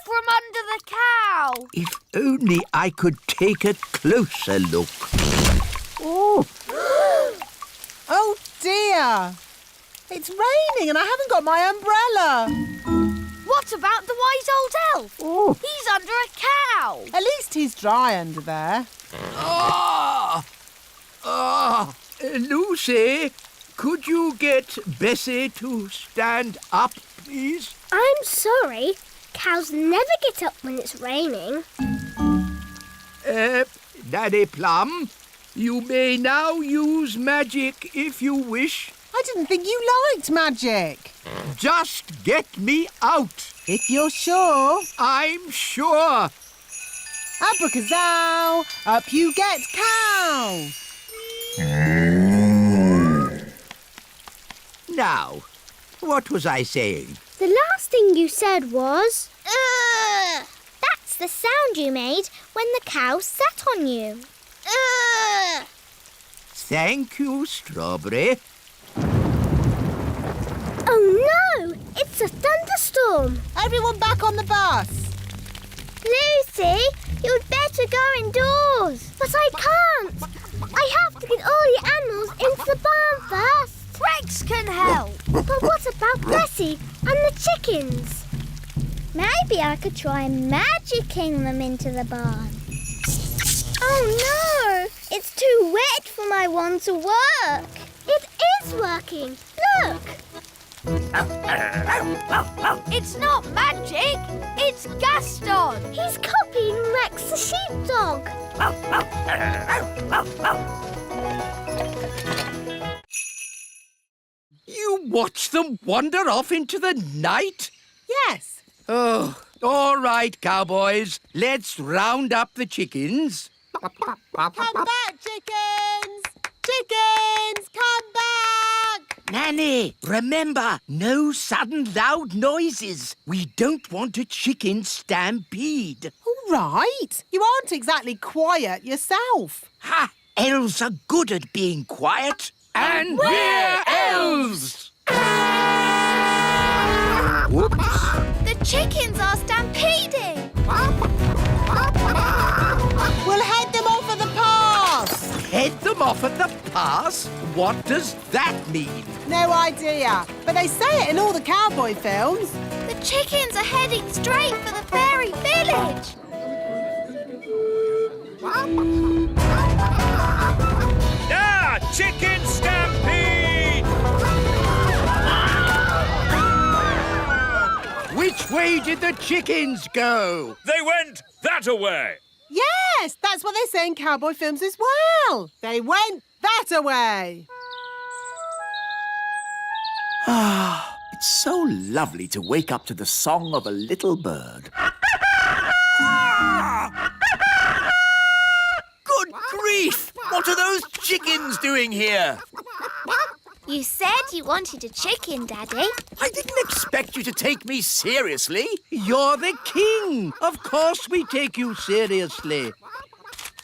from under the cow. If only I could take a closer look. Oh. Oh, dear. It's raining and I haven't got my umbrella. What about the wise old elf? Oh. He's under a cow. At least he's dry under there. Lucy, could you get Bessie to stand up, please? I'm sorry. Cows never get up when it's raining. Daddy Plum, you may now use magic if you wish. I didn't think you liked magic. Just get me out. If you're sure. I'm sure. Abracazoo, up you get, cow. Now, what was I saying? The last thing you said was... Ugh! That's the sound you made when the cow sat on you. Ugh! Thank you, Strawberry. Oh no! It's a thunderstorm! Everyone back on the bus. Lucy, you'd better go indoors. But I can't. I have to get all the animals into the barn first. Rex can help. But what about Bessie and the chickens? Maybe I could try magicking them into the barn. Oh no! It's too wet for my wand to work. It is working. Look! It's not magic. It's Gaston. He's copying Rex the sheepdog. You watch them wander off into the night? Yes. Oh, all right, cowboys. Let's round up the chickens. Come back, chickens! Chickens, come back! Nanny, remember, no sudden loud noises. We don't want a chicken stampede. All right. You aren't exactly quiet yourself. Ha! Elves are good at being quiet. And we're elves! Whoops. The chickens are stampeding. We'll head them off at the pass. Head them off at the pass? What does that mean? No idea, but they say it in all the cowboy films. The chickens are heading straight for the fairy village. Ah! Chicken stampede! Which way did the chickens go? They went that-a-way. Yes, that's what they say in cowboy films as well. They went that-a-way. It's so lovely to wake up to the song of a little bird. Good grief! What are those chickens doing here? You said you wanted a chicken, Daddy. I didn't expect you to take me seriously. You're the king. Of course we take you seriously.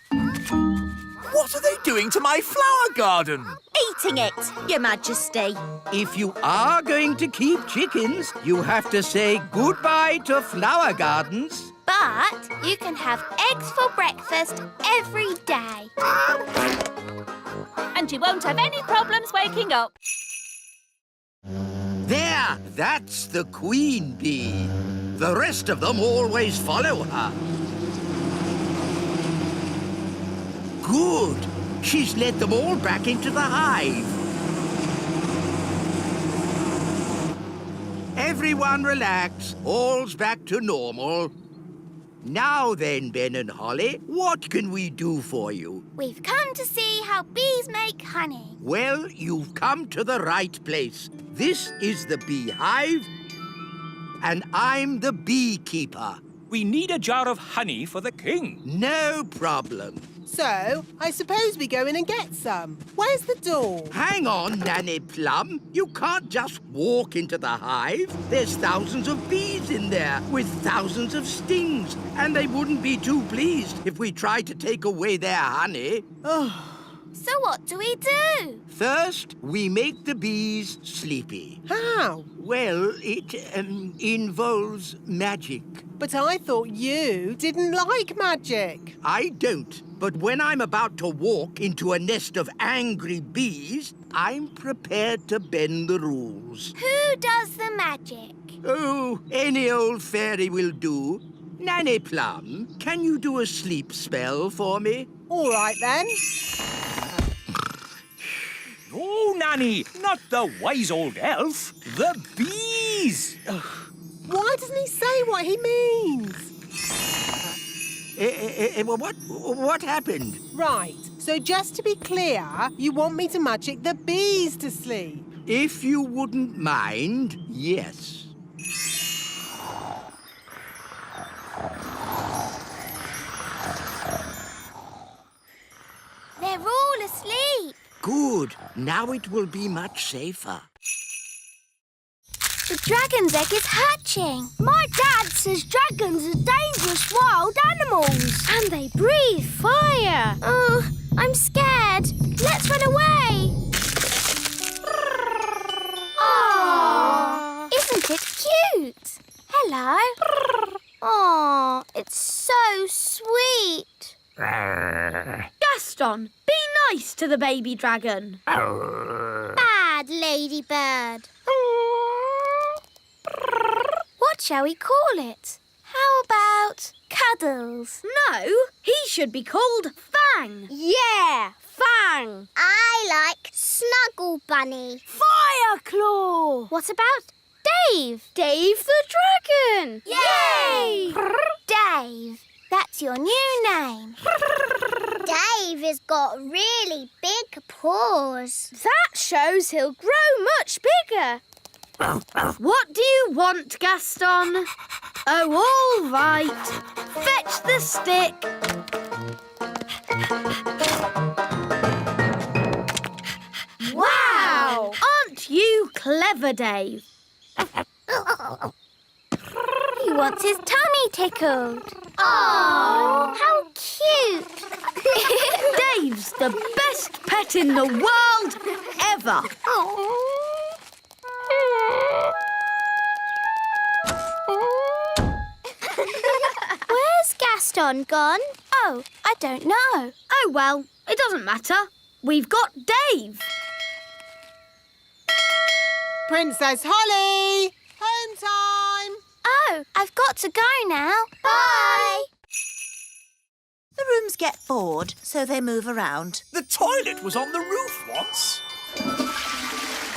What are they doing to my flower garden? Eating it, Your Majesty. If you are going to keep chickens, you have to say goodbye to flower gardens. But you can have eggs for breakfast every day. And you won't have any problems waking up. There, that's the queen bee. The rest of them always follow her. Good. She's led them all back into the hive. Everyone relax. All's back to normal. Now then, Ben and Holly, what can we do for you? We've come to see how bees make honey. Well, you've come to the right place. This is the beehive, and I'm the beekeeper. We need a jar of honey for the king. No problem. So, I suppose we go in and get some. Where's the door? Hang on, Nanny Plum. You can't just walk into the hive. There's thousands of bees in there with thousands of stings, and they wouldn't be too pleased if we tried to take away their honey. Oh, So what do we do? First, we make the bees sleepy. How? Well, it involves magic. But I thought you didn't like magic. I don't. But when I'm about to walk into a nest of angry bees, I'm prepared to bend the rules. Who does the magic? Oh, any old fairy will do. Nanny Plum, can you do a sleep spell for me? All right, then. No, Nanny, not the wise old elf. The bees. Why doesn't he say what he means? What happened? Right, so just to be clear, you want me to magic the bees to sleep? If you wouldn't mind, yes. They're all asleep. Good. Now it will be much safer. The dragon's egg is hatching. My dad says dragons are dangerous wild animals. And they breathe fire. Oh, I'm scared. Let's run away. Oh, isn't it cute? Hello. Oh, it's so sweet. Gaston, be nice to the baby dragon. Bad ladybird. What shall we call it? How about Cuddles? No, he should be called Fang. Yeah, Fang. I like Snuggle Bunny. Fireclaw. What about Dave? Dave the Dragon. Yay! Dave, that's your new name. Dave has got really big paws. That shows he'll grow much bigger. What do you want, Gaston? Oh, all right. Fetch the stick. Wow! Aren't you clever, Dave? He wants his tummy tickled. Oh, how cute. Dave's the best pet in the world ever. Where's Gaston gone? Oh, I don't know. Oh, well, it doesn't matter. We've got Dave. Princess Holly! Home time! Oh, I've got to go now. Bye. The rooms get bored, so they move around. The toilet was on the roof once.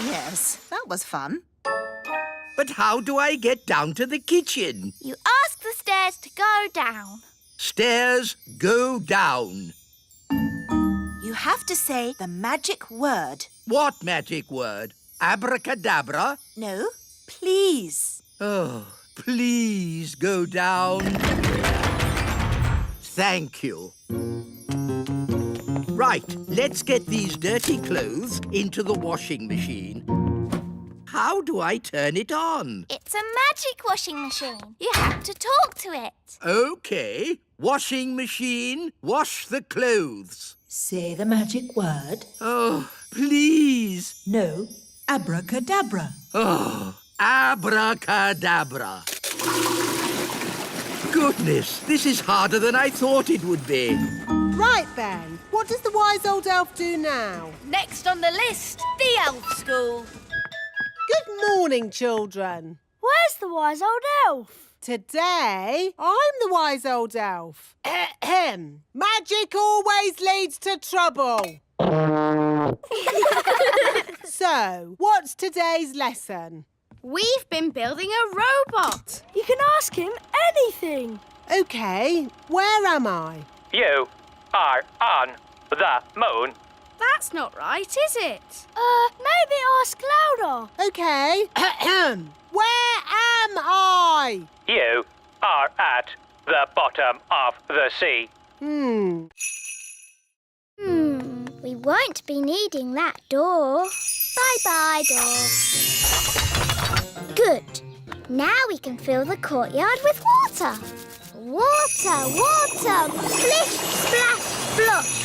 Yes, that was fun. But how do I get down to the kitchen? You ask the stairs to go down. Stairs go down. You have to say the magic word. What magic word? Abracadabra? No, please. Oh, please go down. Thank you. Right, let's get these dirty clothes into the washing machine. How do I turn it on? It's a magic washing machine. You have to talk to it. OK. Washing machine, wash the clothes. Say the magic word. Oh, please. No, abracadabra. Oh, abracadabra. Goodness, this is harder than I thought it would be. Right, then. What does the wise old elf do now? Next on the list, the elf school. Good morning, children. Where's the wise old elf? Today, I'm the wise old elf. Ahem. Magic always leads to trouble. So, what's today's lesson? We've been building a robot. You can ask him anything. OK, where am I? You are on the moon. That's not right, is it? Maybe ask louder. OK. Ahem. Where am I? You are at the bottom of the sea. We won't be needing that door. Bye-bye, door. Good. Now we can fill the courtyard with water. Water, water, splish, splash, splosh.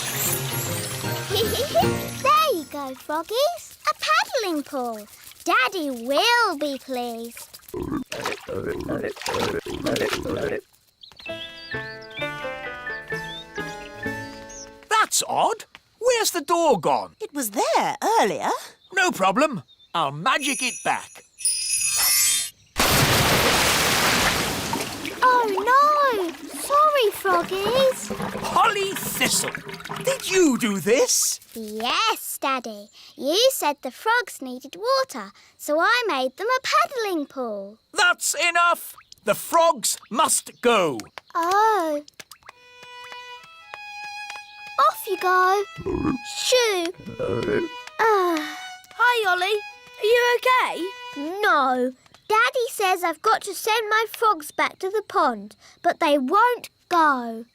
There you go, froggies. A paddling pool. Daddy will be pleased. That's odd. Where's the door gone? It was there earlier. No problem. I'll magic it back. Oh, no. Sorry, froggies. Holly Thistle, did you do this? Yes, Daddy. You said the frogs needed water, so I made them a paddling pool. That's enough. The frogs must go. Oh. Off you go. Shoo. Hi, Ollie. Are you okay? No. Daddy says I've got to send my frogs back to the pond, but they won't go.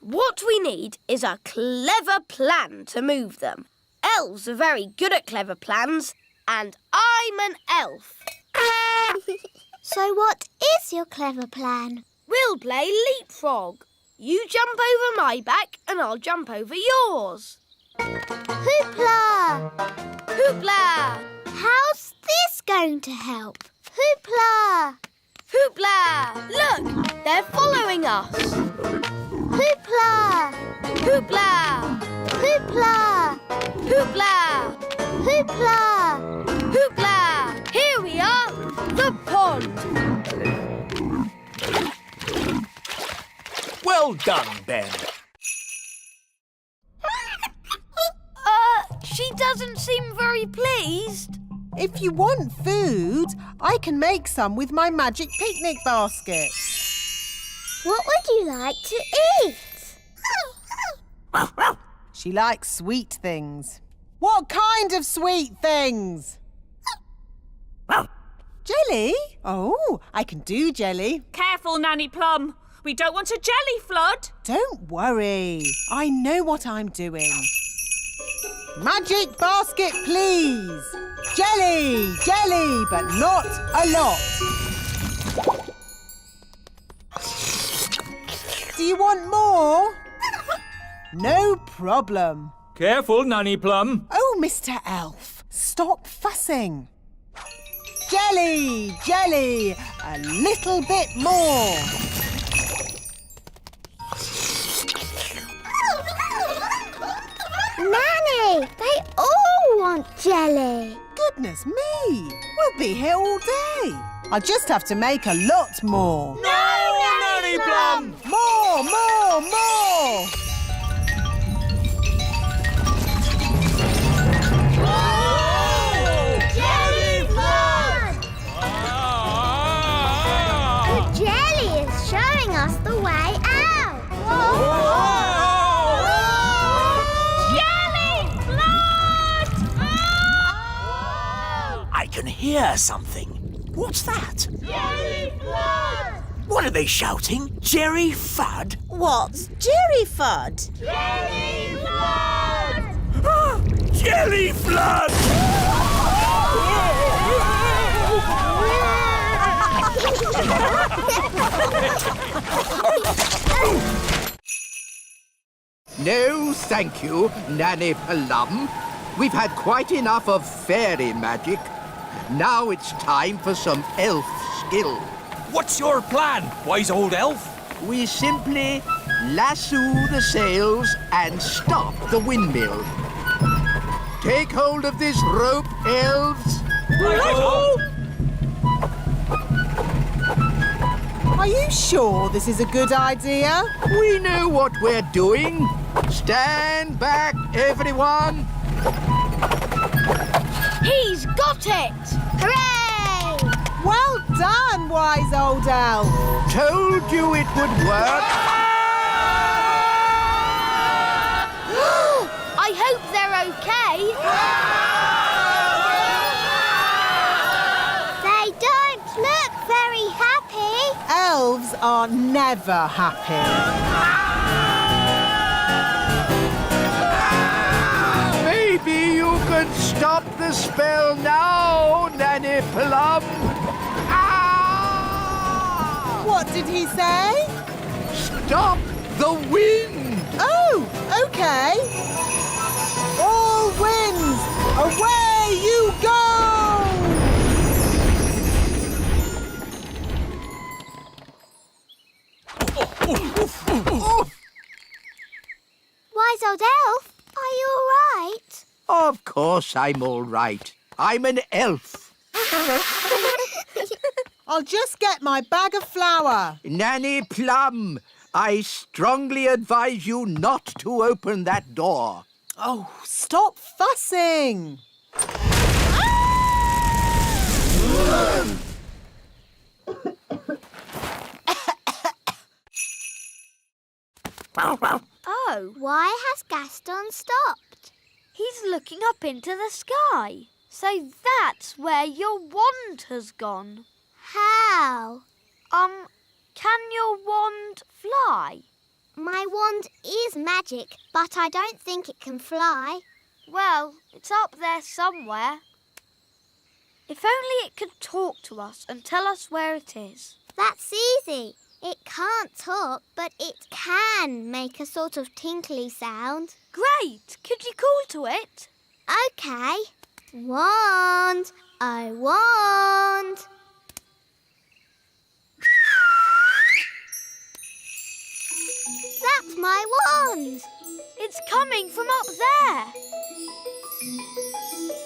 What we need is a clever plan to move them. Elves are very good at clever plans, and I'm an elf. So what is your clever plan? We'll play leapfrog. You jump over my back and I'll jump over yours. Hoopla! Hoopla! How's this going to help? Hoopla! Hoopla! Look, they're following us. Hoopla! Hoopla! Hoopla! Hoopla! Hoopla! Hoopla! Here we are, the pond. Well done, Ben. She doesn't seem very pleased. If you want food, I can make some with my magic picnic basket. What would you like to eat? She likes sweet things. What kind of sweet things? Jelly? Oh, I can do jelly. Careful, Nanny Plum. We don't want a jelly flood. Don't worry. I know what I'm doing. Magic basket, please. Jelly, jelly, but not a lot. Do you want more? No problem. Careful, Nanny Plum. Oh, Mr. Elf, stop fussing. Jelly, jelly, a little bit more. Nanny, they all want jelly. Goodness me, we'll be here all day. I'll just have to make a lot more. No, Nanny Plum! More, more, more! Jelly flood! The jelly is showing us the way out. Jelly flood! I can hear something. What's that? Jelly flood! What are they shouting? Jerry Fudd? What's Jerry Fudd? Jelly flood! Jelly Flood! No, thank you, Nanny Plum. We've had quite enough of fairy magic. Now it's time for some elf skill. What's your plan, wise old elf? We simply lasso the sails and stop the windmill. Take hold of this rope, elves. Righto! Are you sure this is a good idea? We know what we're doing. Stand back, everyone. He's got it! Hooray! Well done, wise old elf. Told you it would work. I hope they're okay. They don't look very happy. Elves are never happy. Maybe you could stop the spell now, Nanny Plum. What did he say? Stop the wind! Oh, okay. Away you go! Wise old elf, are you all right? Of course I'm all right. I'm an elf. I'll just get my bag of flour. Nanny Plum, I strongly advise you not to open that door. Oh, stop fussing. Oh, Why has Gaston stopped? he's looking up into the sky. So that's where your wand has gone. How? Can your wand fly? My wand is magic, but I don't think it can fly. Well, it's up there somewhere. If only it could talk to us and tell us where it is. That's easy. It can't talk, but it can make a sort of tinkly sound. Great! Could you call to it? Okay. Wand, I wand. That's my wand. It's coming from up there.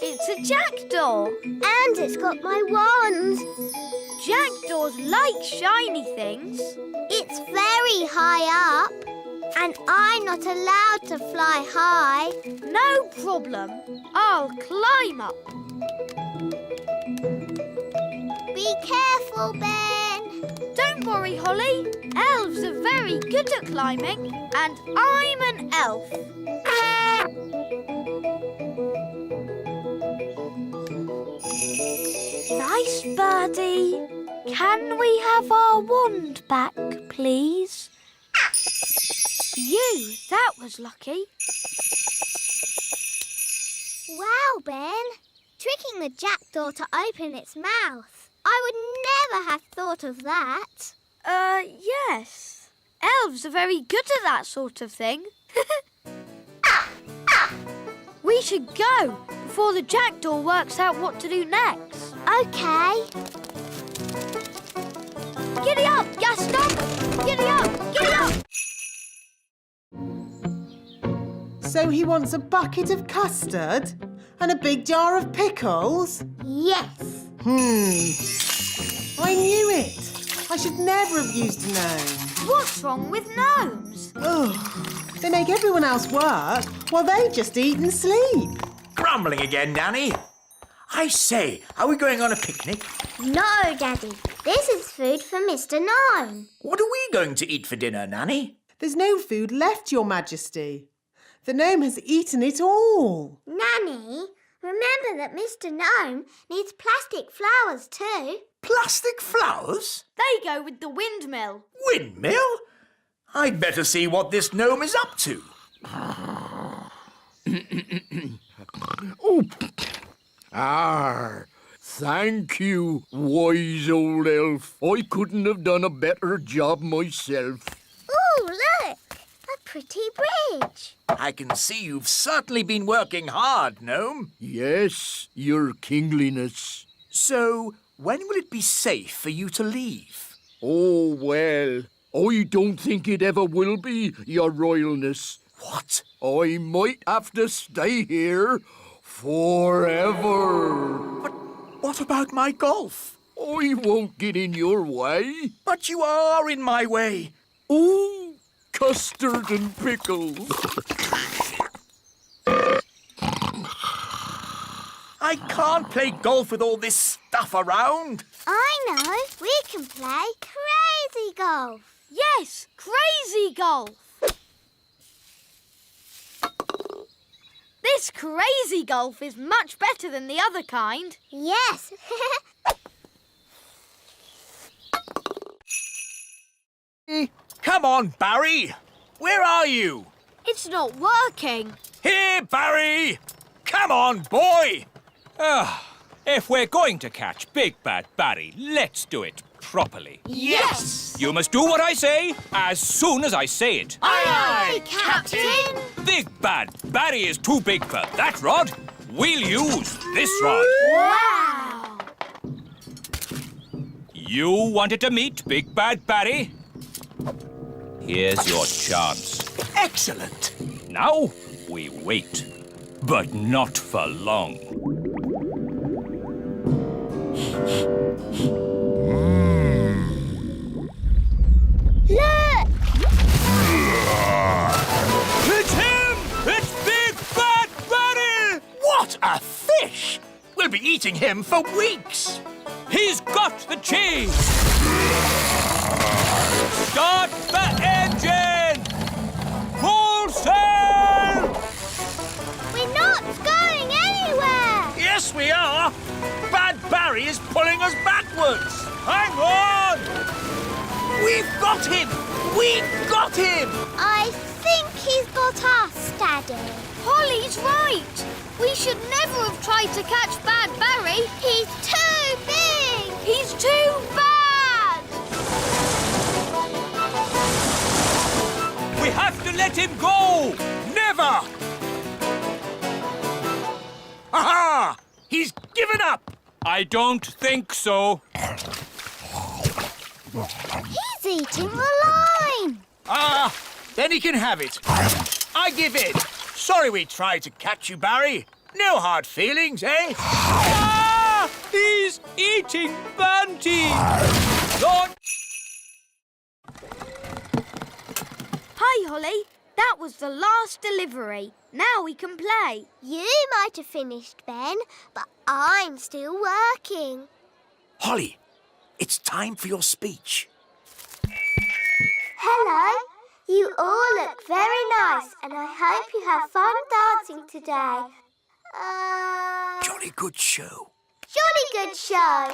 It's a jackdaw. And it's got my wand. Jackdaws like shiny things. It's very high up. And I'm not allowed to fly high. No problem. I'll climb up. Be careful, Ben. Don't worry, Holly. Elves are very good at climbing, and I'm an elf. Nice birdie. Can we have our wand back, please? You, that was lucky. Wow, Ben. Tricking the jackdaw to open its mouth. I would never have thought of that. Yes. Elves are very good at that sort of thing. We should go before the jackdaw works out what to do next. Okay. Giddy up, Gaston! Giddy up! Giddy up! So he wants a bucket of custard and a big jar of pickles? Yes. I knew it. I should never have used a gnome. What's wrong with gnomes? Ugh. They make everyone else work while they just eat and sleep. Grumbling again, Nanny. I say, are we going on a picnic? No, Daddy. This is food for Mr. Gnome. What are we going to eat for dinner, Nanny? There's no food left, Your Majesty. The gnome has eaten it all. Nanny, remember that Mr. Gnome needs plastic flowers too. Plastic flowers? They go with the windmill. Windmill? I'd better see what this gnome is up to. Oh. Thank you, wise old elf. I couldn't have done a better job myself. Ooh, look! A pretty bridge. I can see you've certainly been working hard, gnome. Yes, your kingliness. So, when will it be safe for you to leave? Oh, well, I don't think it ever will be, your royalness. What? I might have to stay here forever. But what about my golf? I won't get in your way. But you are in my way. Oh, custard and pickles. I can't play golf with all this stuff around. I know. We can play crazy golf. Yes, crazy golf. This crazy golf is much better than the other kind. Yes. Come on, Barry. Where are you? It's not working. Here, Barry. Come on, boy. If we're going to catch Big Bad Barry, let's do it properly. Yes! You must do what I say as soon as I say it. Aye, Captain. Big Bad Barry is too big for that rod. We'll use this rod. Wow! You wanted to meet Big Bad Barry? Here's your chance. Excellent. Now we wait, but not for long. Look! It's him! It's Big Bad Barry! What a fish! We'll be eating him for weeks. He's got the cheese! Start the engine! Full sail! We're not going anywhere! Yes, we are. Bad Barry is pulling us backwards. Hang on! We've got him! We've got him! I think he's got us, Daddy. Holly's right. We should never have tried to catch Bad Barry. He's too big! He's too bad. We have to let him go! Never! Aha! He's given up! I don't think so. He's eating the line! Ah, then he can have it. I give in. Sorry we tried to catch you, Barry. No hard feelings, eh? Ah! He's eating Banty! Don't... Hi, Holly. That was the last delivery. Now we can play. You might have finished, Ben, but I'm still working. Holly, it's time for your speech. Hello. You all look very nice, and I hope you have fun dancing today. Jolly good show. Jolly good show.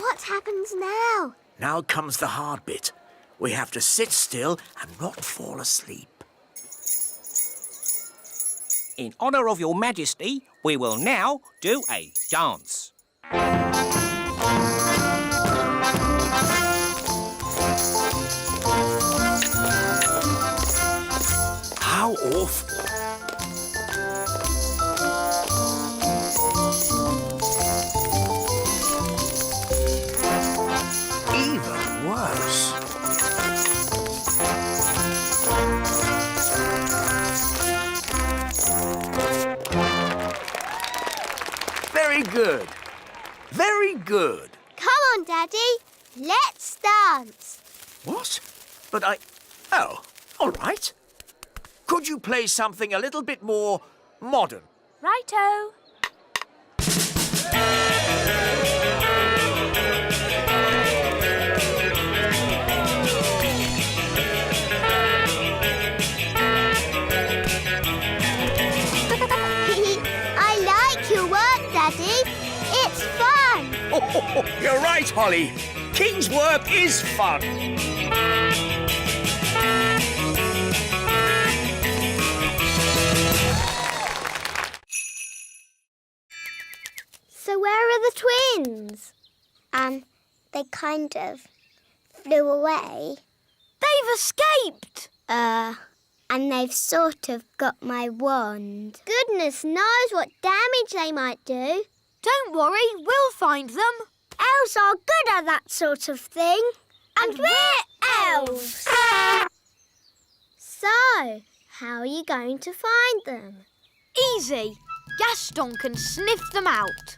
What happens now? Now comes the hard bit. We have to sit still and not fall asleep. In honour of your majesty, we will now do a dance. How awful. Even worse. Very good. Very good. Come on, Daddy. Let's dance. What? But Oh, all right. Could you play something a little bit more modern? Righto. I like your work, Daddy. It's fun. Oh, you're right, Holly. King's work is fun. So where are the twins? They kind of flew away. They've escaped. And they've sort of got my wand. Goodness knows what damage they might do. Don't worry, we'll find them. Elves are good at that sort of thing. And we're elves. So, how are you going to find them? Easy. Gaston can sniff them out.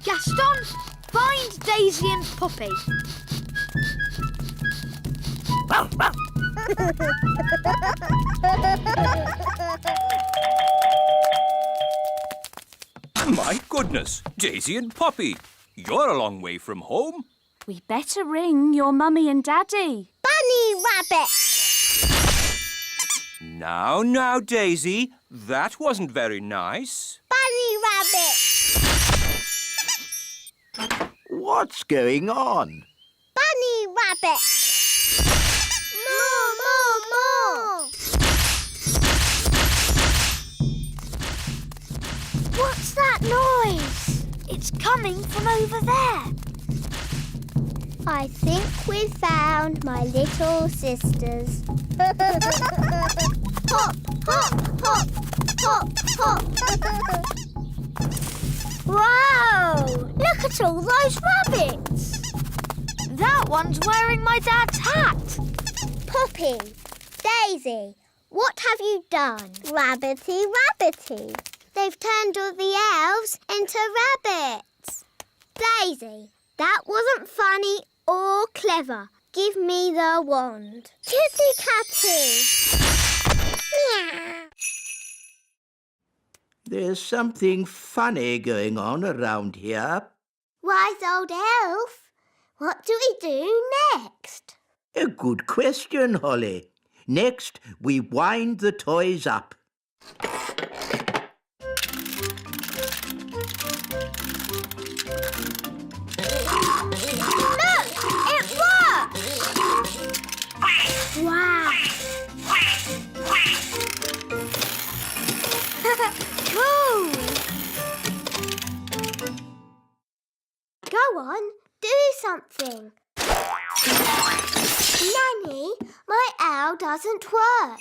Gaston, find Daisy and Poppy. My goodness, Daisy and Poppy, you're a long way from home. We better ring your mummy and daddy. Bunny Rabbit! Now, Daisy, that wasn't very nice. Bunny Rabbit! What's going on? Bunny Rabbit! More! What's that noise? It's coming from over there. I think we've found my little sisters. Pop, Hop, hop, hop, hop. Wow! Look at all those rabbits. That one's wearing my dad's hat. Poppy, Daisy, what have you done? Rabbity, rabbity. They've turned all the elves into rabbits. Daisy, that wasn't funny or clever. Give me the wand. Kitty catty. Meow. There's something funny going on around here. Wise old elf, what do we do next? A good question, Holly. Next, we wind the toys up. Look, it works! Wow! Cool! Go on, do something. Nanny, my owl doesn't work.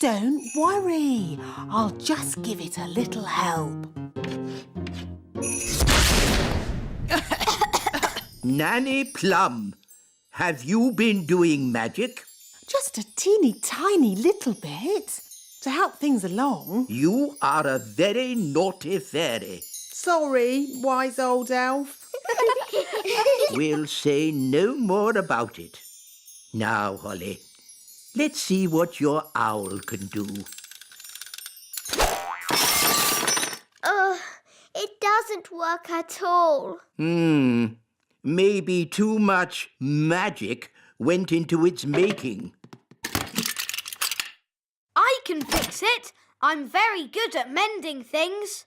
Don't worry. I'll just give it a little help. Nanny Plum, have you been doing magic? Just a teeny tiny little bit to help things along. You are a very naughty fairy. Sorry, wise old elf. We'll say no more about it. Now, Holly, let's see what your owl can do. It doesn't work at all. Maybe too much magic went into its making. I can fix it. I'm very good at mending things.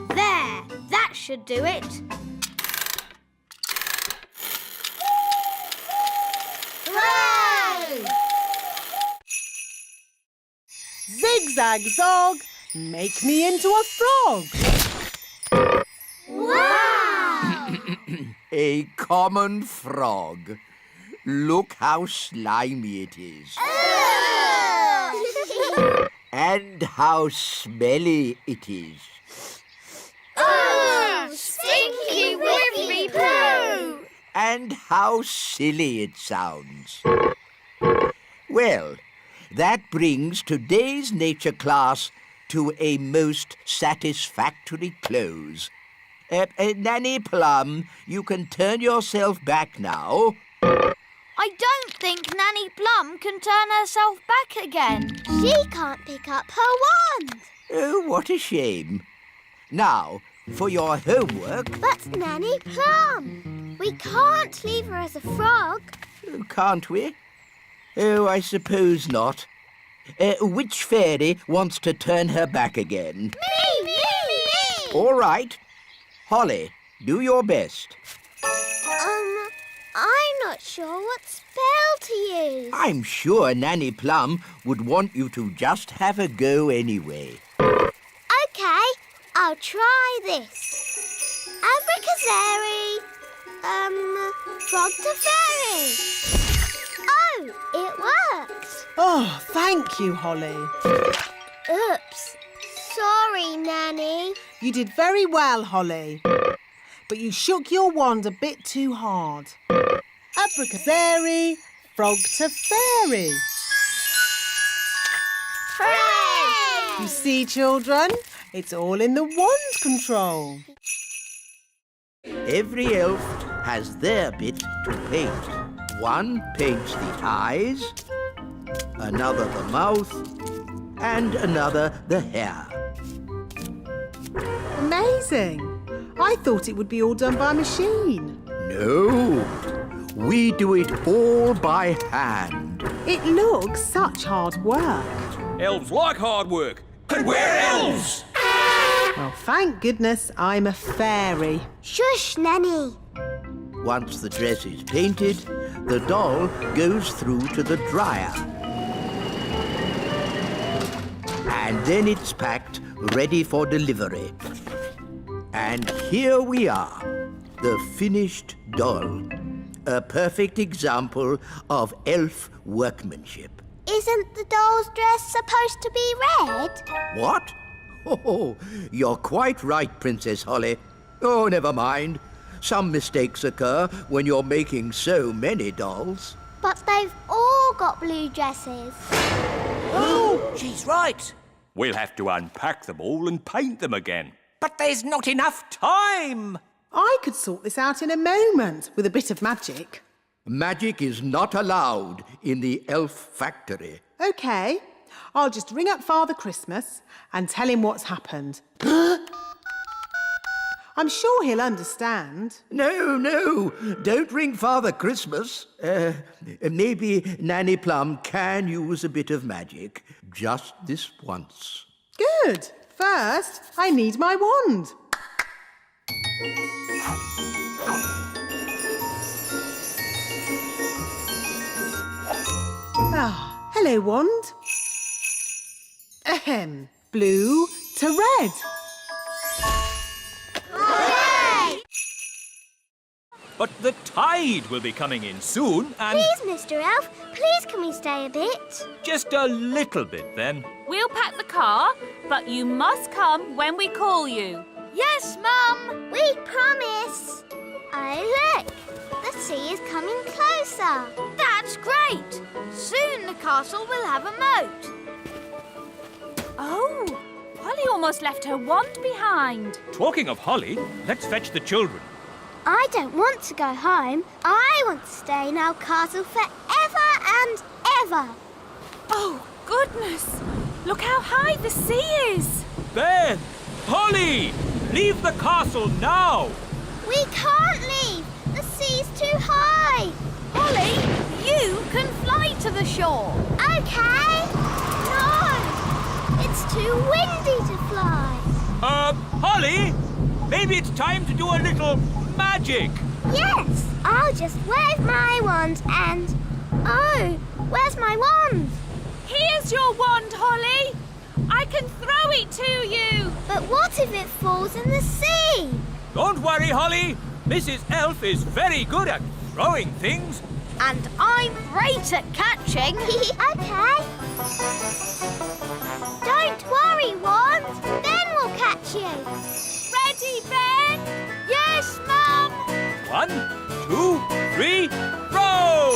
There, that should do it. Hooray! Zigzag zog, make me into a frog. Wow! A common frog. Look how slimy it is. And how smelly it is. Stinky whippy poo! And how silly it sounds. Well, that brings today's nature class to a most satisfactory close. Nanny Plum, you can turn yourself back now. I don't think Nanny Plum can turn herself back again. She can't pick up her wand. Oh, what a shame. Now, for your homework... But Nanny Plum, we can't leave her as a frog. Can't we? Oh, I suppose not. Which fairy wants to turn her back again? Me! All right. Holly, do your best. I'm not sure what spell to use. I'm sure Nanny Plum would want you to just have a go anyway. OK, I'll try this. Abracazeri, frog to fairy. Oh, it works. Oh, thank you, Holly. Oops. Sorry, Nanny. You did very well, Holly. But you shook your wand a bit too hard. Abracazeri, frog to fairy. Hooray! You see, children, it's all in the wand control. Every elf has their bit to paint. One paints the eyes, another the mouth, and another the hair. Amazing. I thought it would be all done by machine. No, we do it all by hand. It looks such hard work. Elves like hard work. And we're elves! Well, thank goodness I'm a fairy. Shush, Nanny. Once the dress is painted, the doll goes through to the dryer. And then it's packed, ready for delivery. And here we are, the finished doll. A perfect example of elf workmanship. Isn't the doll's dress supposed to be red? What? Oh, you're quite right, Princess Holly. Oh, never mind. Some mistakes occur when you're making so many dolls. But they've all got blue dresses. Oh, she's right. We'll have to unpack them all and paint them again. But there's not enough time. I could sort this out in a moment with a bit of magic. Magic is not allowed in the elf factory. OK, I'll just ring up Father Christmas and tell him what's happened. I'm sure he'll understand. No, don't ring Father Christmas. Maybe Nanny Plum can use a bit of magic. Just this once. Good. First, I need my wand. Ah, hello, wand. Ahem. Blue to red. But the tide will be coming in soon and... Please, Mr. Elf, please can we stay a bit? Just a little bit, then. We'll pack the car, but you must come when we call you. Yes, Mum. We promise. Oh, look. The sea is coming closer. That's great. Soon the castle will have a moat. Oh, Holly almost left her wand behind. Talking of Holly, let's fetch the children. I don't want to go home. I want to stay in our castle forever and ever. Oh, goodness. Look how high the sea is. Ben! Holly! Leave the castle now! We can't leave. The sea's too high. Holly, you can fly to the shore. OK. No, it's too windy to fly. Holly? Maybe it's time to do a little magic. Yes, I'll just wave my wand and... Oh, where's my wand? Here's your wand, Holly. I can throw it to you. But what if it falls in the sea? Don't worry, Holly. Mrs. Elf is very good at throwing things. And I'm great at catching. OK. Don't worry, wand. Ben will catch you. Ready, Ben? Yes, Mum. 1, 2, 3, row!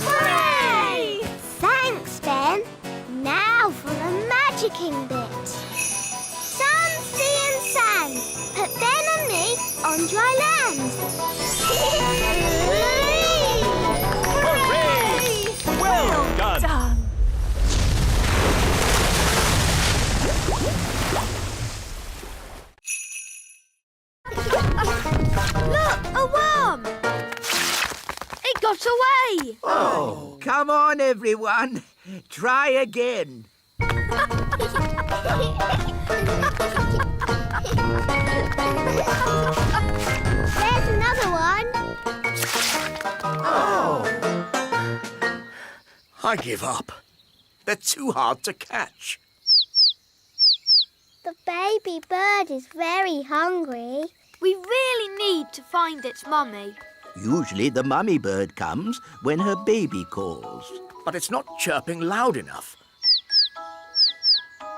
Hooray! Thanks, Ben. Now for the magicking bit. Sun, sea and sand. Put Ben and me on dry land. Hooray! Well done! Look, a worm. It got away. Oh, come on, everyone. Try again. There's another one. Oh. I give up. They're too hard to catch. The baby bird is very hungry. We really need to find its mummy. Usually the mummy bird comes when her baby calls. But it's not chirping loud enough.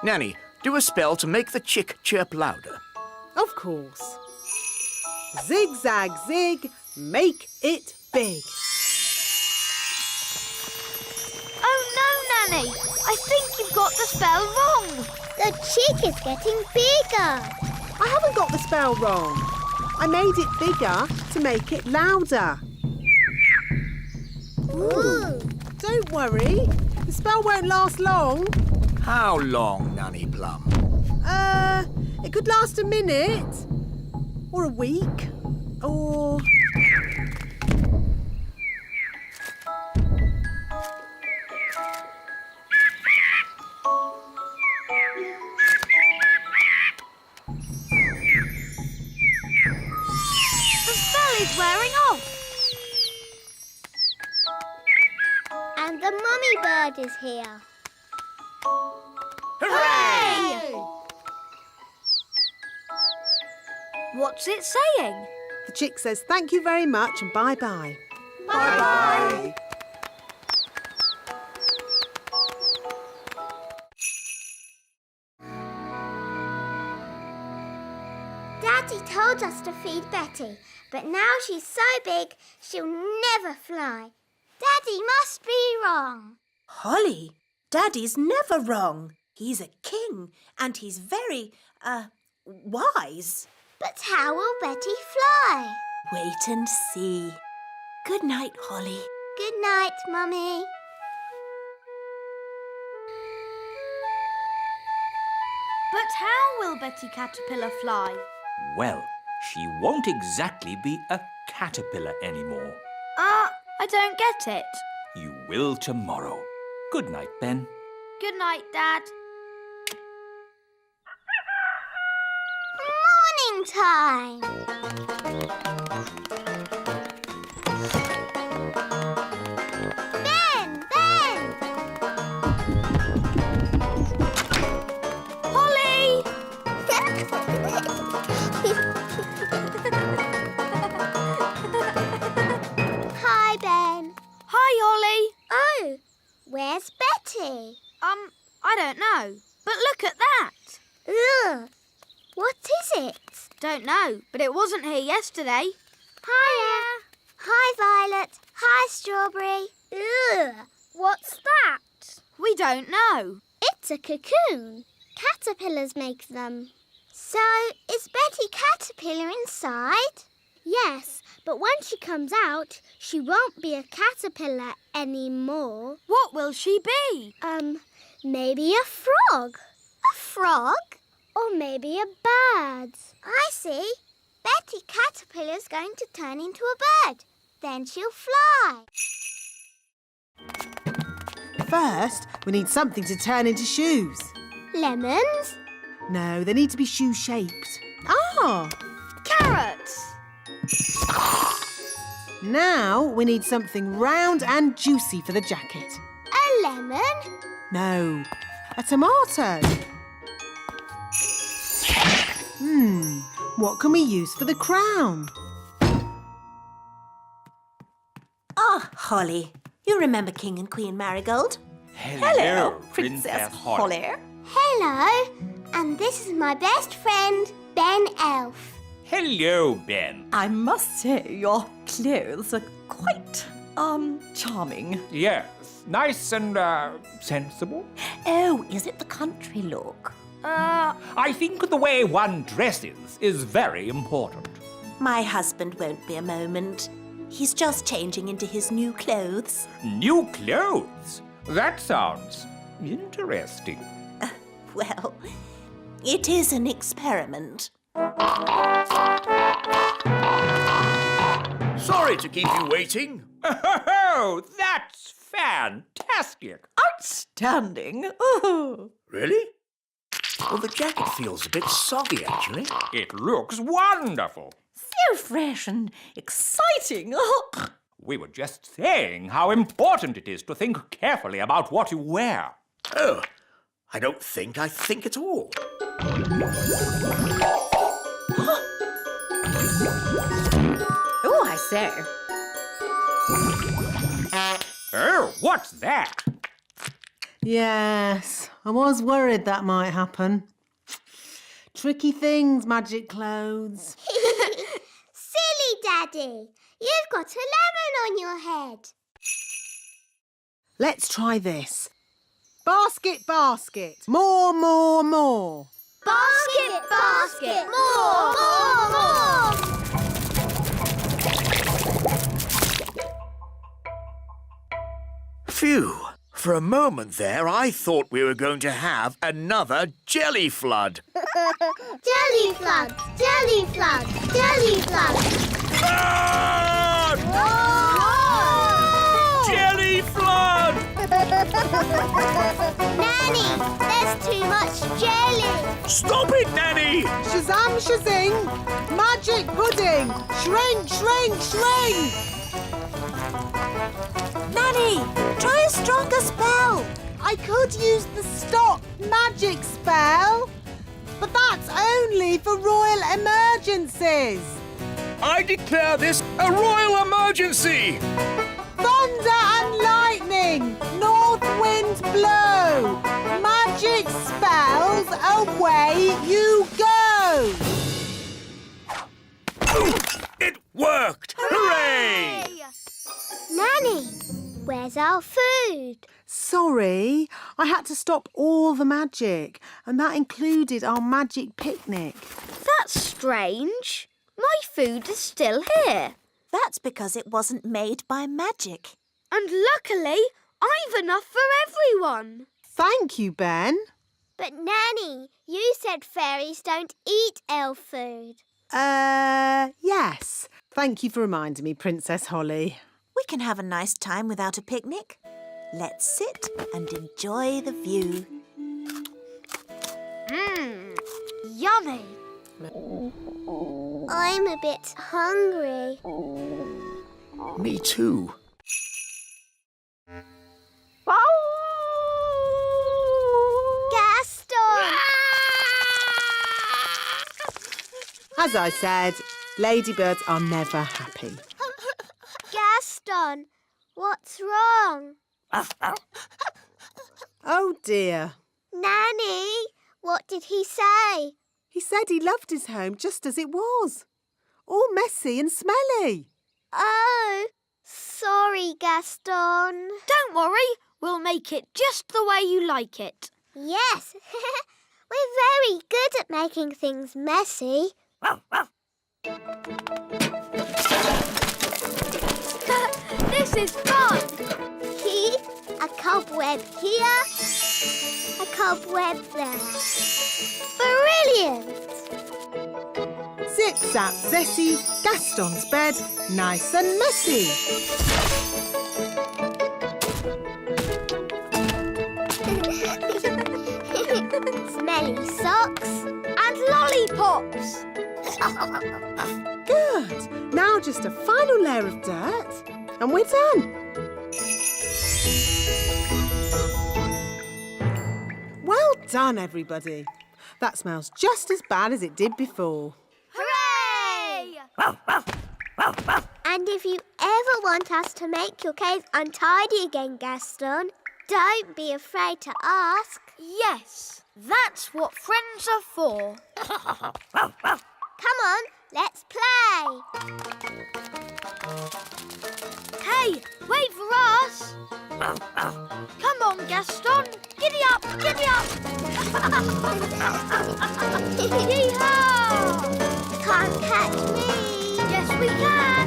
Nanny, do a spell to make the chick chirp louder. Of course. Zig-zag zig, make it big. Oh no, Nanny. I think you've got the spell wrong. The chick is getting bigger. I haven't got the spell wrong. I made it bigger to make it louder. Ooh. Don't worry. The spell won't last long. How long, Nanny Plum? It could last a minute. Or a week. Or... The spell is wearing off. And the mummy word is here. Hooray! What's it saying? The chick says thank you very much and bye-bye. Bye-bye. Daddy told us to feed Betty, but now she's so big she'll never fly. Daddy must be wrong. Holly, Daddy's never wrong. He's a king and he's very, wise. But how will Betty fly? Wait and see. Good night, Holly. Good night, Mummy. But how will Betty Caterpillar fly? Well, she won't exactly be a caterpillar anymore. I don't get it. You will tomorrow. Good night, Ben. Good night, Dad. Morning time. Ben! Holly! Hi, Ben. Hi, Holly. Oh, where's Betty? I don't know. But look at that. Ugh. What is it? Don't know, but it wasn't here yesterday. Hiya. Hi, Violet. Hi, Strawberry. Ugh. What's that? We don't know. It's a cocoon. Caterpillars make them. So, is Betty Caterpillar inside? Yes, but when she comes out, she won't be a caterpillar anymore. What will she be? Maybe a frog. A frog? Or maybe a bird. I see. Betty Caterpillar's going to turn into a bird. Then she'll fly. First, we need something to turn into shoes. Lemons? No, they need to be shoe-shaped. Ah! Carrots. Now we need something round and juicy for the jacket. A lemon? No, a tomato. What can we use for the crown? Ah, Holly. You remember King and Queen Marigold? Hello, Princess Holly. Hello. And this is my best friend, Ben Elf. Hello, Ben. I must say your clothes are quite, charming. Yes, nice and, sensible. Oh, is it the country look? I think the way one dresses is very important. My husband won't be a moment. He's just changing into his new clothes. New clothes? That sounds interesting. Well, it is an experiment. Sorry to keep you waiting. Oh, that's fantastic. Outstanding. Oh. Really? Well, the jacket feels a bit soggy, actually. It looks wonderful. So fresh and exciting. We were just saying how important it is to think carefully about what you wear. Oh, I don't think I think at all. Oh, I say. Oh, what's that? Yes, I was worried that might happen. Tricky things, magic clothes. Silly Daddy. You've got a lemon on your head. Let's try this. Basket, basket. More, more, more. Basket, basket. More, more, more. Phew. For a moment there, I thought we were going to have another jelly flood. Jelly flood, jelly flood, jelly flood. Flood! Whoa! Jelly flood! Nanny, there's too much jelly. Stop it, Nanny! Shazam, shazing. Magic pudding. Shrink, shrink, shrink. Nanny, try a stronger spell. I could use the stop magic spell, but that's only for royal emergencies. I declare this a royal emergency! Thunder and lightning, north wind blow, magic spells, away you go. It worked! Hooray! Nanny, where's our food? Sorry, I had to stop all the magic, and that included our magic picnic. That's strange. My food is still here. That's because it wasn't made by magic. And luckily, I've enough for everyone. Thank you, Ben. But Nanny, you said fairies don't eat elf food. Yes. Thank you for reminding me, Princess Holly. We can have a nice time without a picnic. Let's sit and enjoy the view. Yummy. I'm a bit hungry. Me too. Gaston! As I said, ladybirds are never happy. Gaston, what's wrong? Oh dear. Nanny, what did he say? He said he loved his home just as it was. All messy and smelly. Oh, sorry, Gaston. Don't worry, we'll make it just the way you like it. Yes, we're very good at making things messy. This is fun. A cobweb here, a cobweb there. Brilliant! Zip, zap, zessie, Gaston's bed, nice and messy. Smelly socks. And lollipops. Good. Now just a final layer of dirt and we're done. Well done, everybody. That smells just as bad as it did before. Hooray! And if you ever want us to make your cave untidy again, Gaston, don't be afraid to ask. Yes, that's what friends are for. Come on, let's play. Hey, wait for us. Come on, Gaston. Giddy up, giddy up. Yee-haw! Can't catch me. Yes, we can.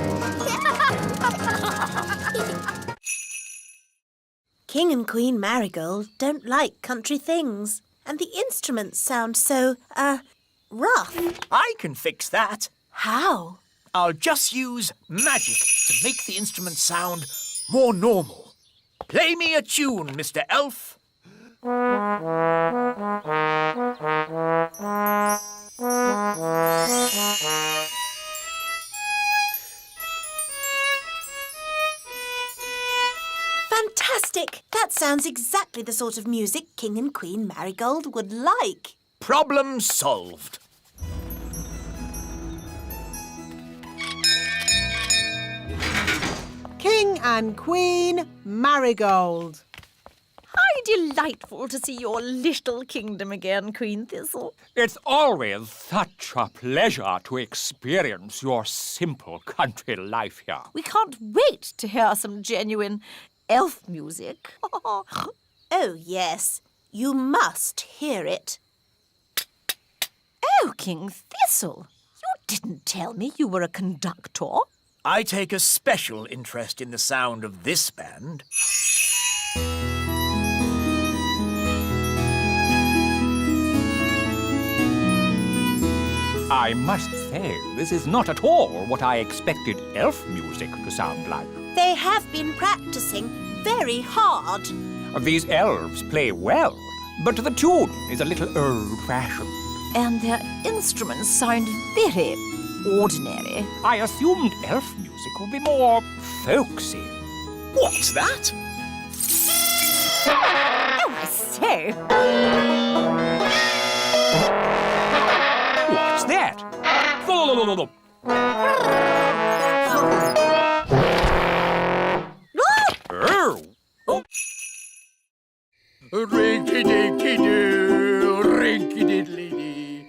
King and Queen Marigold don't like country things, and the instruments sound so, rough. I can fix that. How? I'll just use magic to make the instrument sound more normal. Play me a tune, Mr. Elf. Fantastic! That sounds exactly the sort of music King and Queen Marigold would like. Problem solved. King and Queen Marigold. How delightful to see your little kingdom again, Queen Thistle. It's always such a pleasure to experience your simple country life here. We can't wait to hear some genuine elf music. Oh, yes. You must hear it. Oh, King Thistle, you didn't tell me you were a conductor. I take a special interest in the sound of this band. I must say, this is not at all what I expected elf music to sound like. They have been practicing very hard. These elves play well, but the tune is a little old-fashioned. And their instruments sound very ordinary. I assumed elf music would be more folksy. What's that? Oh, I see. What's that? Oh. Rinky-dinky-doo, rinky-diddly-dee,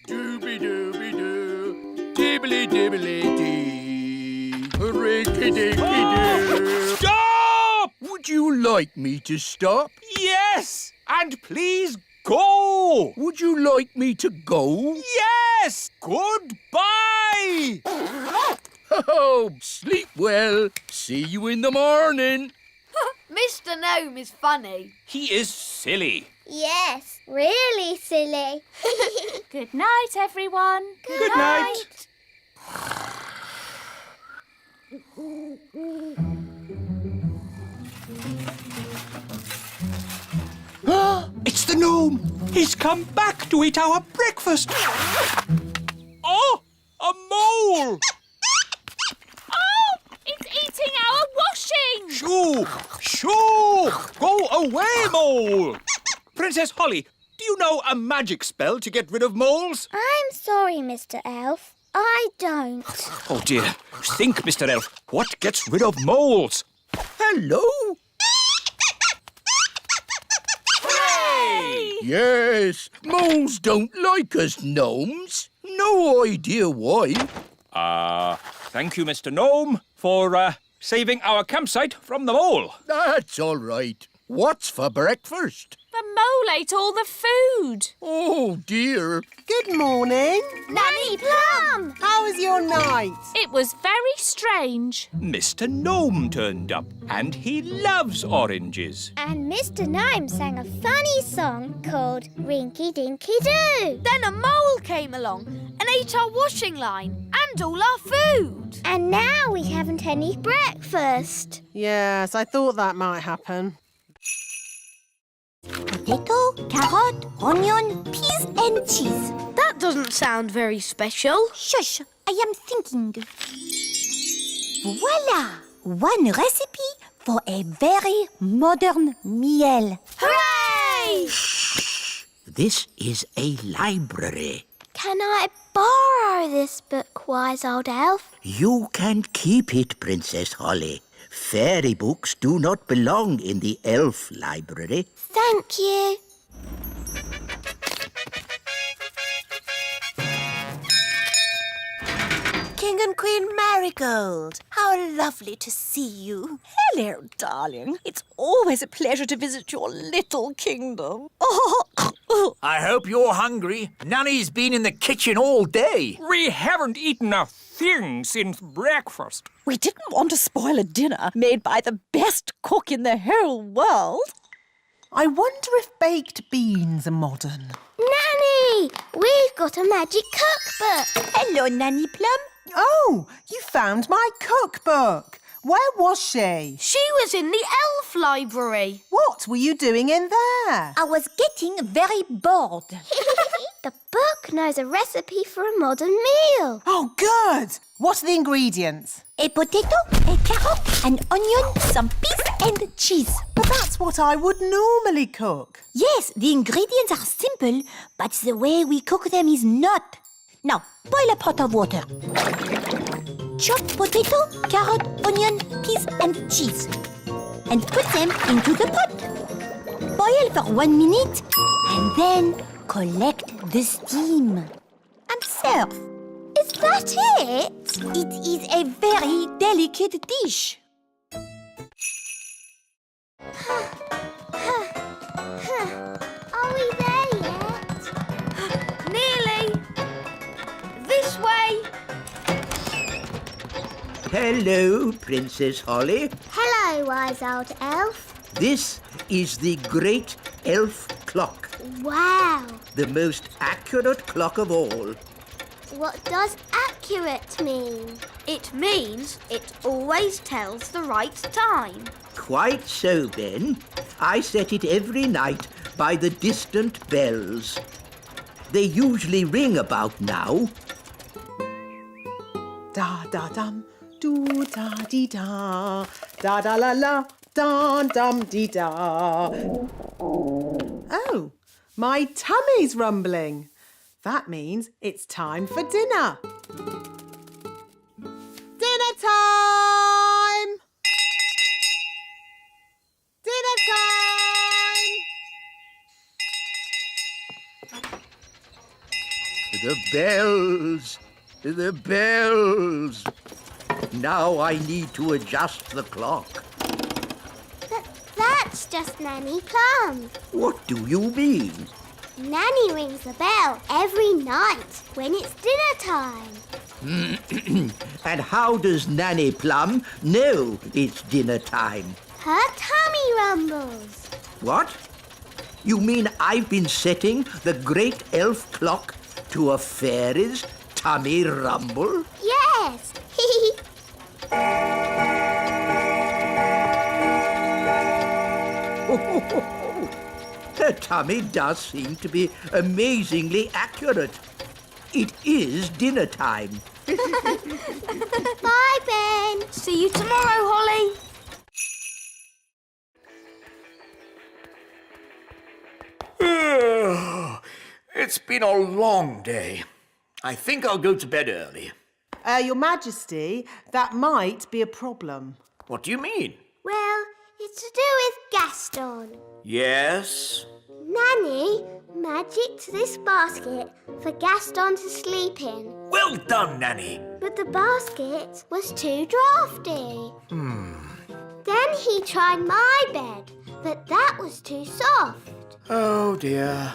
dooby-dooby-doo, dibbly-dibbly-dee, rinky-dinky-doo. Stop! Would you like me to stop? Yes! And please go! Would you like me to go? Yes! Goodbye! Oh, sleep well. See you in the morning. Mr. Gnome is funny. He is silly. Yes, really silly. Good night, everyone. Good night. It's the gnome. He's come back to eat our breakfast. Oh, a mole! Oh, it's eating our washing. Shoo! Shoo! Go away, mole! Princess Holly, do you know a magic spell to get rid of moles? I'm sorry, Mr. Elf. I don't. Oh, dear. Think, Mr. Elf. What gets rid of moles? Hello? Hey! Yes, moles don't like us gnomes. No idea why. Thank you, Mr. Gnome, for saving our campsite from the mole. That's all right. What's for breakfast? The mole ate all the food. Oh, dear. Good morning. Nanny Plum! How was your night? It was very strange. Mr. Gnome turned up, and he loves oranges. And Mr. Gnome sang a funny song called Rinky Dinky Doo. Then a mole came along and ate our washing line and all our food. And now we haven't any breakfast. Yes, I thought that might happen. Potato, carrot, onion, peas and cheese. That doesn't sound very special. Shush, I am thinking. Voila! One recipe for a very modern meal. Hooray! This is a library. Can I borrow this book, wise old elf? You can keep it, Princess Holly. Fairy books do not belong in the elf library. Thank you. King and Queen Marigold, how lovely to see you. Hello, darling. It's always a pleasure to visit your little kingdom. Oh, I hope you're hungry. Nanny's been in the kitchen all day. We haven't eaten a thing since breakfast. we didn't want to spoil a dinner made by the best cook in the whole world. I wonder if baked beans are modern. Nanny, we've got a magic cookbook. Hello, Nanny Plum. Oh, you found my cookbook. Where was she? She was in the elf library. What were you doing in there? I was getting very bored. The book knows a recipe for a modern meal. Oh, good. What are the ingredients? A potato, a carrot, an onion, some peas and cheese. But that's what I would normally cook. Yes, the ingredients are simple, but the way we cook them is not. Now, boil a pot of water. Chop potato, carrot, onion, peas and cheese. And put them into the pot. Boil for 1 minute and then collect the steam. And serve. Is that it? It is a very delicate dish. Are we there yet? Nearly. This way. Hello, Princess Holly. Hello, wise old elf. This is the great elf clock, Wow. the most accurate clock of all. What does accurate mean? It means it always tells the right time. Quite so, Ben. I set it every night by the distant bells. They usually ring about now. Da da dum, do da dee da, Da da la la, dum dum dee da. Oh, my tummy's rumbling. That means it's time for dinner. Dinner time! Dinner time! The bells! The bells! Now I need to adjust the clock. But that's just Nanny Plum. What do you mean? Nanny rings the bell every night when it's dinner time. And how does Nanny Plum know it's dinner time? Her tummy rumbles. What? You mean I've been setting the great elf clock to a fairy's tummy rumble? Yes. Her tummy does seem to be amazingly accurate. It is dinner time. Bye, Ben. See you tomorrow, Holly. It's been a long day. I think I'll go to bed early. Your Majesty, that might be a problem. What do you mean? Well, it's to do with Gaston. Yes? Nanny magicked this basket for Gaston to sleep in. Well done, Nanny. But the basket was too drafty. Then he tried my bed, but that was too soft. Oh, dear.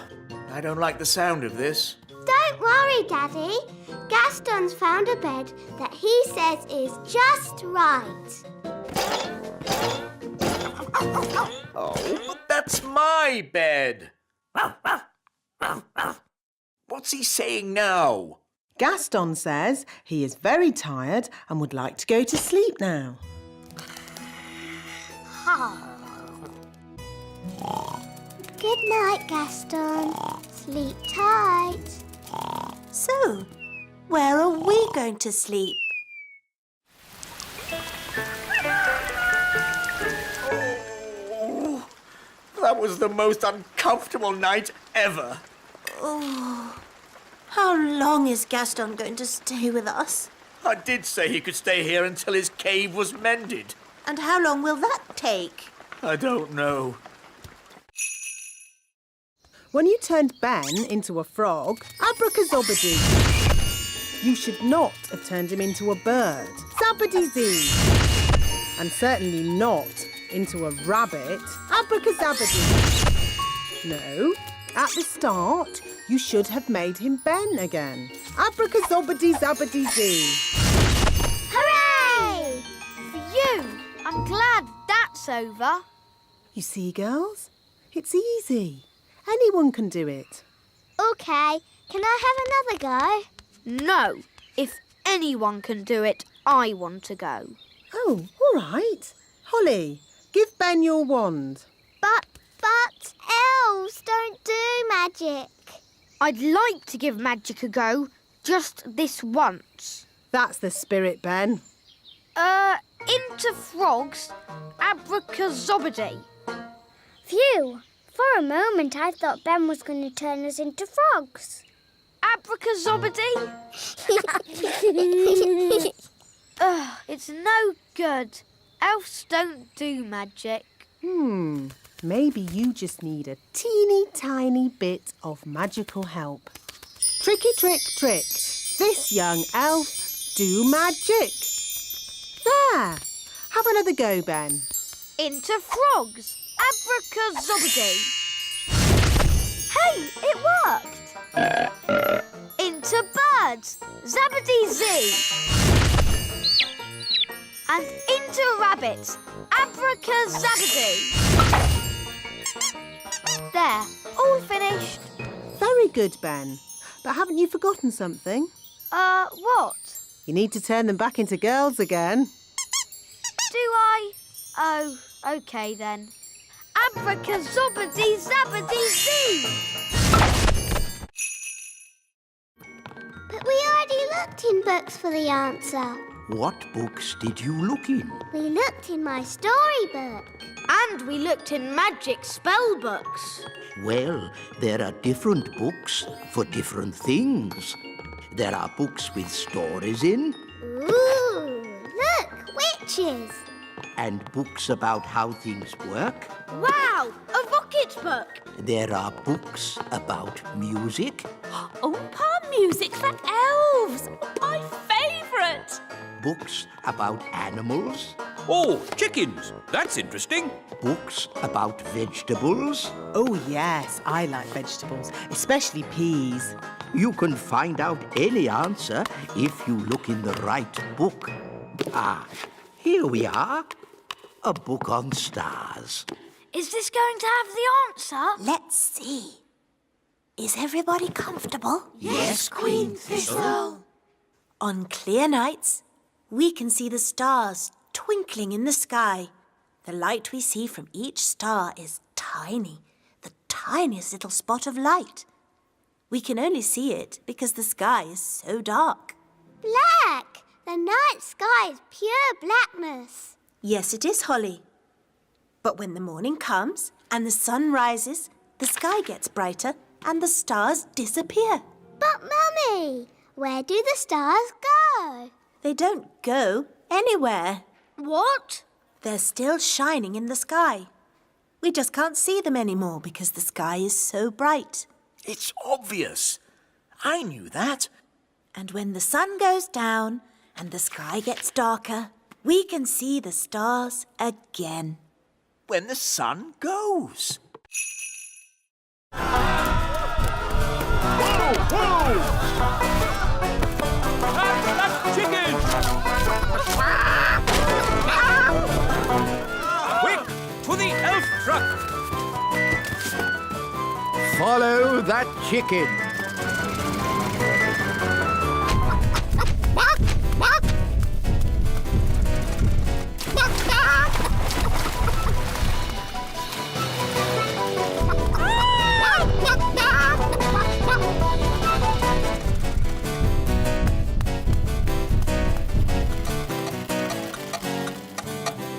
I don't like the sound of this. Don't worry, Daddy. Gaston's found a bed that he says is just right. Oh, but that's my bed. What's he saying now? Gaston says he is very tired and would like to go to sleep now. Good night, Gaston. Sleep tight. So, where are we going to sleep? Oh, that was the most uncomfortable night ever. Oh, how long is Gaston going to stay with us? I did say he could stay here until his cave was mended. And how long will that take? I don't know. When you turned Ben into a frog, abracazobadoo. You should not have turned him into a bird, zabbady-zee. And certainly not into a rabbit, abracazabadoo. No, at the start, you should have made him Ben again, abracazobady-zabbady-zee. Hooray! Phew! I'm glad that's over. You see, girls, it's easy. Anyone can do it. OK, can I have another go? No. If anyone can do it, I want to go. Oh, all right. Holly, give Ben your wand. But elves don't do magic. I'd like to give magic a go, just this once. That's the spirit, Ben. Into frogs, abracazobady. Phew, for a moment I thought Ben was going to turn us into frogs. Abracazobady? It's no good. Elves don't do magic. Maybe you just need a teeny tiny bit of magical help. Tricky trick trick. This young elf do magic. There. Have another go, Ben. Into frogs, abracazobady. Hey, it worked. Into birds, zabbady-zee. And into rabbits, abracazabady. There, all finished. Very good, Ben. But haven't you forgotten something? What? You need to turn them back into girls again. Do I? Oh, OK then. Abracazobady-zabbady-zee. But we already looked in books for the answer. What books did you look in? We looked in my storybook. And we looked in magic spell books. Well, there are different books for different things. There are books with stories in, Ooh, look, witches. and books about how things work. Wow, a rocket book. There are books about music, Palm music for elves. My favourite. books about animals, Oh, chickens. That's interesting. books about vegetables. Oh, yes, I like vegetables, especially peas. You can find out any answer if you look in the right book. Ah, here we are. A book on stars. Is this going to have the answer? Let's see. Is everybody comfortable? Yes, Queen Thistle. On clear nights, we can see the stars twinkling in the sky. The light we see from each star is tiny, the tiniest little spot of light. We can only see it because the sky is so dark. Black. The night sky is pure blackness. Yes, it is, Holly. But when the morning comes and the sun rises, the sky gets brighter and the stars disappear. But, Mummy, where do the stars go? They don't go anywhere. What? They're still shining in the sky. We just can't see them anymore because the sky is so bright. It's obvious. I knew that. And when the sun goes down and the sky gets darker, we can see the stars again. When the sun goes. That chicken! Quick, to the elf truck! Follow that chicken.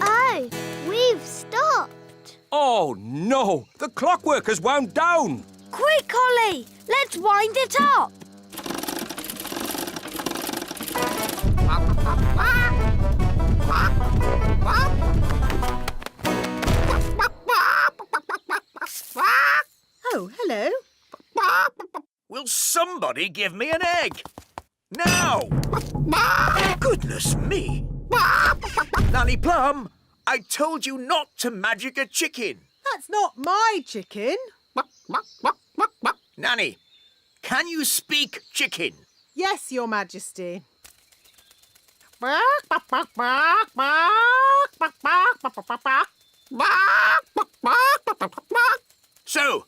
Oh, we've stopped. Oh, no! The clockwork has wound down! Quick, Holly! Let's wind it up! Oh, hello. Will somebody give me an egg? Now! Goodness me! Nanny Plum, I told you not to magic a chicken. That's not my chicken. Nanny, can you speak chicken? Yes, Your Majesty. So,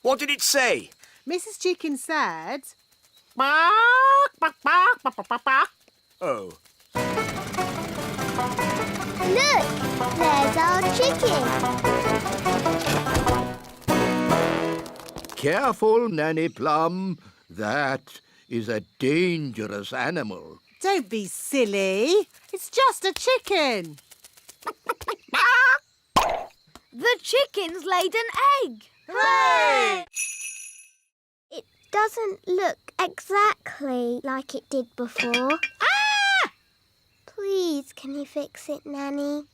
what did it say? Mrs. Chicken said... Oh. Look, there's our chicken. Careful, Nanny Plum. That is a dangerous animal. Don't be silly. It's just a chicken. The chicken's laid an egg. Hooray! It doesn't look exactly like it did before. Ah! Please, can you fix it, Nanny?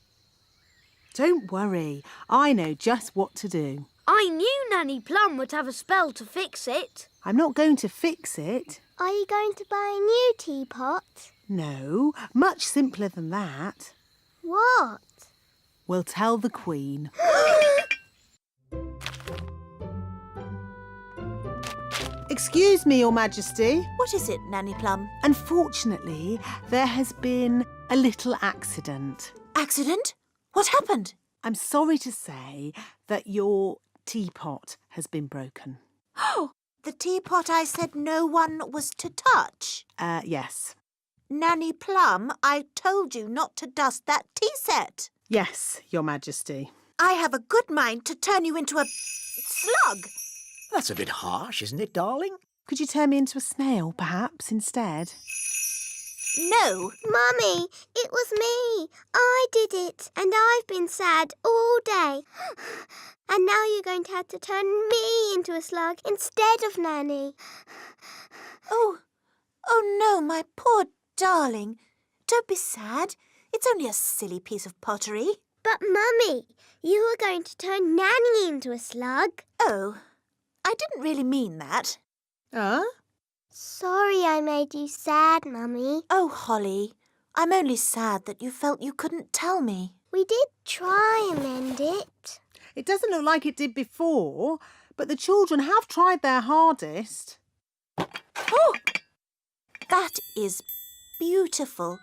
Don't worry. I know just what to do. I knew Nanny Plum would have a spell to fix it. I'm not going to fix it. Are you going to buy a new teapot? No, much simpler than that. What? We'll tell the Queen. Excuse me, Your Majesty. What is it, Nanny Plum? Unfortunately, there has been a little accident. Accident? What happened? I'm sorry to say that your teapot has been broken. Oh, the teapot I said no one was to touch. Yes. Nanny Plum, I told you not to dust that tea set. Yes, Your Majesty. I have a good mind to turn you into a slug. That's a bit harsh, isn't it, darling? Could you turn me into a snail, perhaps, instead? No. Mummy, it was me. I did it, and I've been sad all day. And now you're going to have to turn me into a slug instead of Nanny. Oh no, my poor darling. Don't be sad. It's only a silly piece of pottery. But, Mummy, you were going to turn Nanny into a slug. Oh, I didn't really mean that. Huh? Sorry I made you sad, Mummy. Oh, Holly, I'm only sad that you felt you couldn't tell me. We did try and mend it. It doesn't look like it did before, but the children have tried their hardest. Oh! That is beautiful.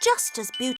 Just as beautiful